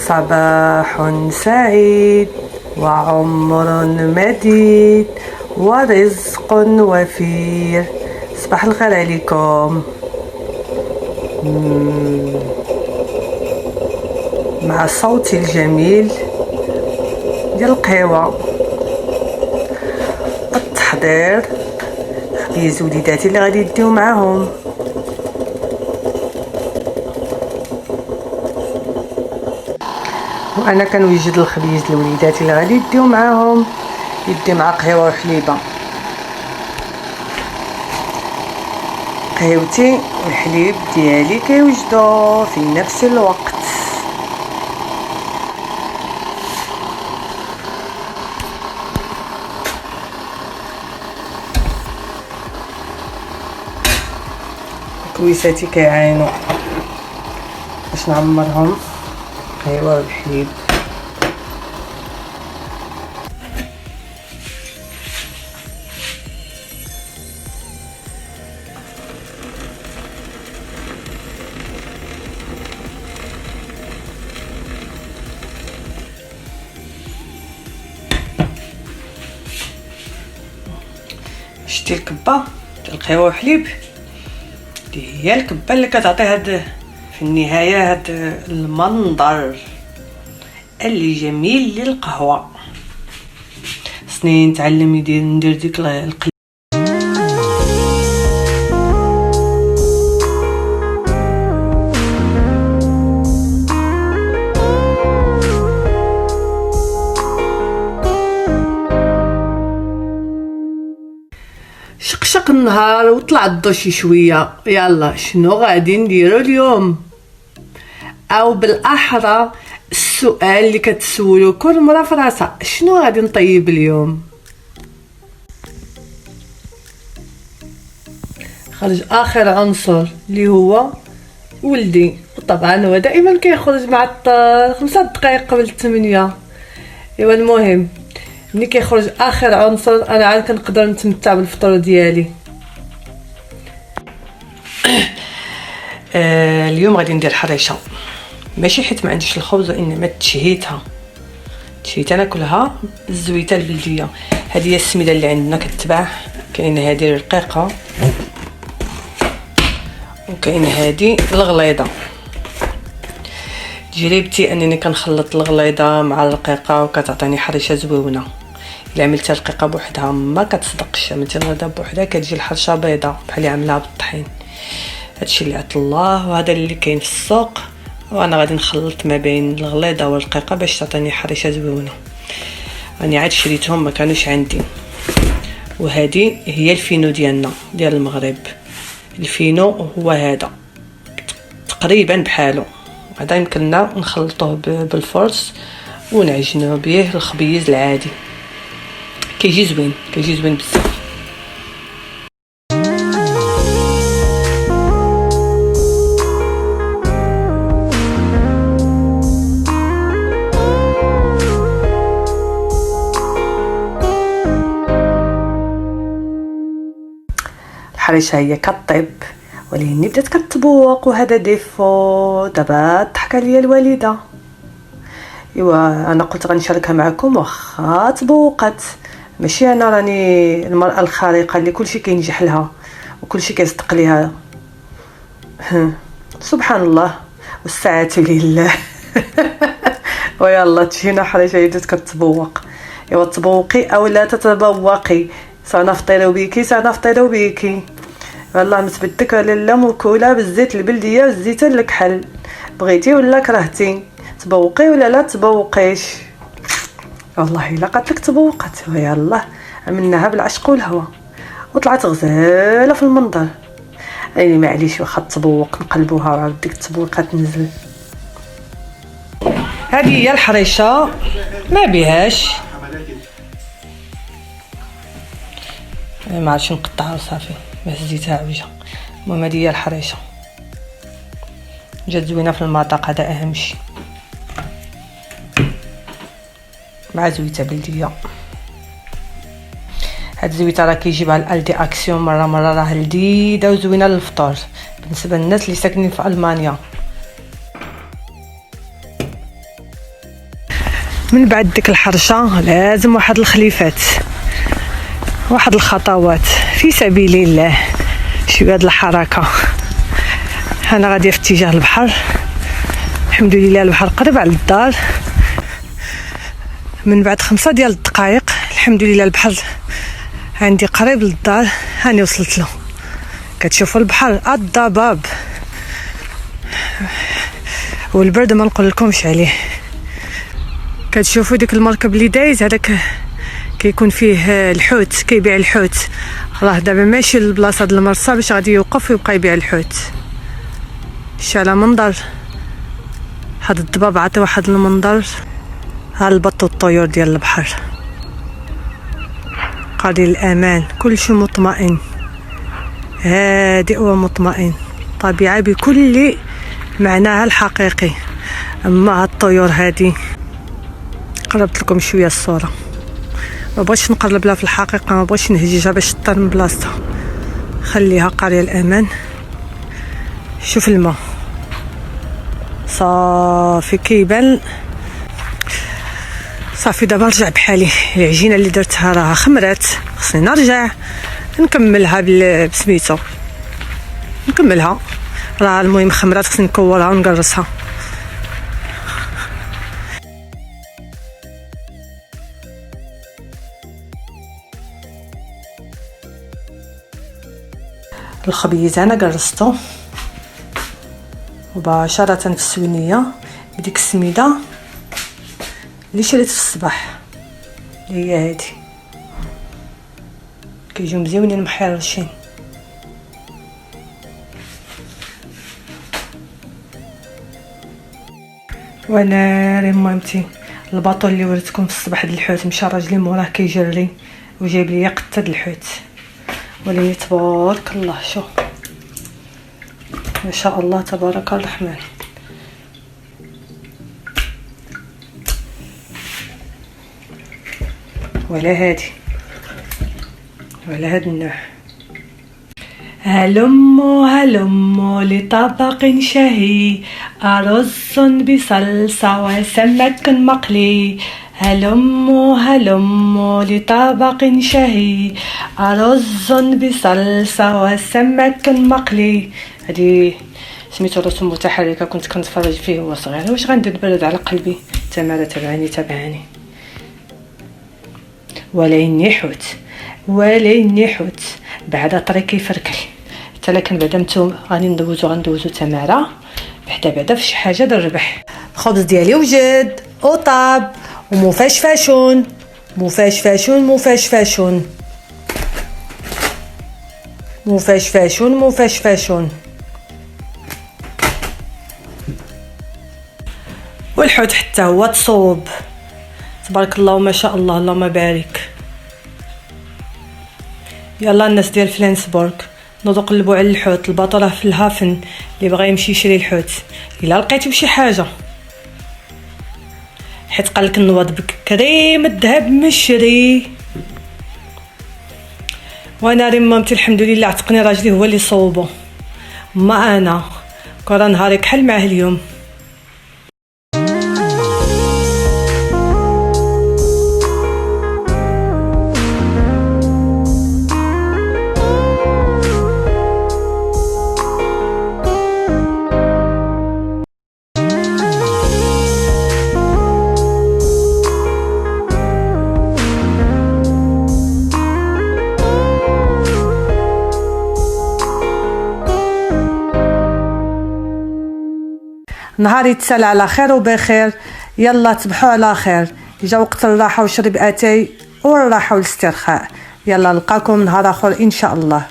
صباح سعيد وعمر مديد ورزق وفير. صباح الخير عليكم. مع الصوت الجميل ديال القهوة التحضير خبيز وليداتي اللي غادي يديو معاهم. وانا كنوجد الخبيز لوليداتي اللي غادي يديو معاهم، يدي مع قهوه وحليبه. قهوتي والحليب ديالي كيوجدوا في نفس الوقت. كويساتي كيعاينوا باش نعمرهم قهوه والحليب. شتي الكبه ديال القهوه والحليب هي الكبه اللي كتعطي هاد في النهايه هاد المنظر اللي جميل للقهوه. خصني نتعلم ندير ديك شقشق النهار وطلع الضو شي شويه. يلا شنو غادي نديرو اليوم؟ او بالاحرى السؤال اللي كتسولو كل مره في راسها، شنو غادي نطيب اليوم؟ خرج اخر عنصر اللي هو ولدي، وطبعا هو دائما كيخرج مع 5 دقائق قبل 8. ايوا المهم ملي كيخرج اخر عنصر انا عاد كنقدر نتمتع بالفطور ديالي. اليوم غادي ندير حريشه، ماشي حيت ما عنديش الخبز وانما تشهيتها ناكلها بالزويته البلديه. هذه هي السميده اللي عندنا كتباع، كاينه هذه الرقيقه وكاينه هذه الغليظه. تجربتي انني كنخلط الغليظه مع الرقيقه وكتعطيني حريشه زويونه. الا عملتها الرقيقه بوحدها ما كتصدقش، عملتها الغليظه بوحدها كتجي الحرشه بيضاء بحال اللي عاملاها بالطحين. هادشي اللي عطا الله وهذا اللي كاين في السوق، وانا غادي نخلط ما بين الغليظه والرقيقه باش تعطيني حريشه زويونه. راني عاد شريتهم ما كانوش عندي. وهذه هي الفينو ديالنا ديال المغرب. الفينو هو هذا تقريبا بحاله، هذا يمكننا نخلطوه بالفرص ونعجنوه به الخبيز العادي. كيجي زوين بزاف. الحريشه هي كطيب ولكن بدات كتبوق، وهذا ديفو. دابا ضحكه ليا الوالده. ايوا انا قلت غنشاركها معكم واخا تبوقت، ماشي انا راني المراه الخارقه اللي كلشي كينجح لها وكلشي كيصدق ليها. سبحان الله والساعه لله. ويلا تجينا حريشه بدات كتبوق. ايوا تبوقي او لا تتبوقي، سنفطر بك. والله متبدك لاله موكوله بالزيت البلديه والزيت الكحل، بغيتي ولا كرهتي، تبوقي ولا لا تبوقيش. والله الا قالت لك تبوقت. ويلا عملناها بالعشق والهوى وطلعت غزاله في المنظر. يعني معليش واخا تبوق نقلبوها وعاود ديك التبويقه تنزل. هذه هي الحريشه ما بيهاش، ما عرفتش نقطعها وصافي باش زيتها عوجه. المهم هذه هي الحريشه جات زوينه في المذاق، هذا اهم شيء، مع زويته بلديه. هاد الزويته راه كيجيبها الالدي اكسيون مره راه لذيذه وزوينه للفطور بالنسبه للناس اللي ساكنين في المانيا. من بعد ديك الحرشه لازم واحد الخليفات، واحد الخطوات في سبيل الله، شويه د الحركه. انا غاديه في اتجاه البحر، الحمد لله البحر قريب على الدار. من بعد 5 ديال الدقائق الحمد لله البحر عندي قريب للدار، هاني وصلت له. كتشوفوا البحر الضباب والبرد ما نقول لكمش عليه. كتشوفوا ديك المركب اللي دايز هذاك كيكون فيه الحوت، كيبيع الحوت. راه دابا ماشي للبلاصه د المرسى باش غادي يوقف ويبقى يبيع الحوت. شالا منظر هاد الضباب عطي واحد المنظر. ها البط والطيور ديال البحر، قليل الامان، كل شيء مطمئن، هادئ ومطمئن، طبيعه بكل معناها الحقيقي. اما هاد الطيور هادي قربت لكم شويه الصوره، ما بغيتش نقرب لها في الحقيقه، ما بغيتش نهججها باش تطير من بلاصتها، خليها قريه الامان. شوف الماء صافي كيبان صافي. دابا رجع بحالي، العجينه اللي درتها راه خمرات، خصني نرجع نكملها بسميتو، نكملها راه المهم خمرات، خصني نكورها ونقرصها. الخبيز انا قرصته مباشره في السوينيه بديك السميده اللي شريت في الصباح، اللي هي هادي، كيجيو مزيونين محرشين. وانا مامتي الباطو اللي وريتكم في الصباح د الحوت مشى راجلي موراه كيجري وجايب لي قطه د الحوت، ولي تبارك الله، شوف ما شاء الله تبارك الرحمن. ولا هادي ولا هاد النوع. هلموا لطبق شهي، أرز بصلصة وسمك مقلي. هلموا لطبق شهي، أرز بصلصة وسمك مقلي. هادي سميتو رسوم متحركة، كنت كنتفرج فيه وهو صغير. واش غندير برد على قلبي؟ تمارا تبعني. وليني حوت بعدا طريقي فركل. حتى لكن بعدا نتوما غندوزو تماره بعدا في شي حاجه الربح. الخبز ديالي وجد وطاب ومفشفشون والحوت حتى هو تصوب، تبارك الله وما شاء الله، اللهم بارك. يلا الناس ديال فلانسبورغ نوضو قلبوا على الحوت. الباطو راه في الهافن، اللي بغى يمشي يشري الحوت الا لقيتو شي حاجه، حيت قالك النواض بكريم الذهب مشري. وانا رمامتي الحمد لله عتقني راجلي هو اللي صوبو، ما انا كره نهاري كحل معاه اليوم. نهار يتسال على خير وبخير. يلا تصبحوا على خير، جا وقت الراحه وشرب اتاي والراحه والاسترخاء. يلا نلقاكم نهار اخر ان شاء الله.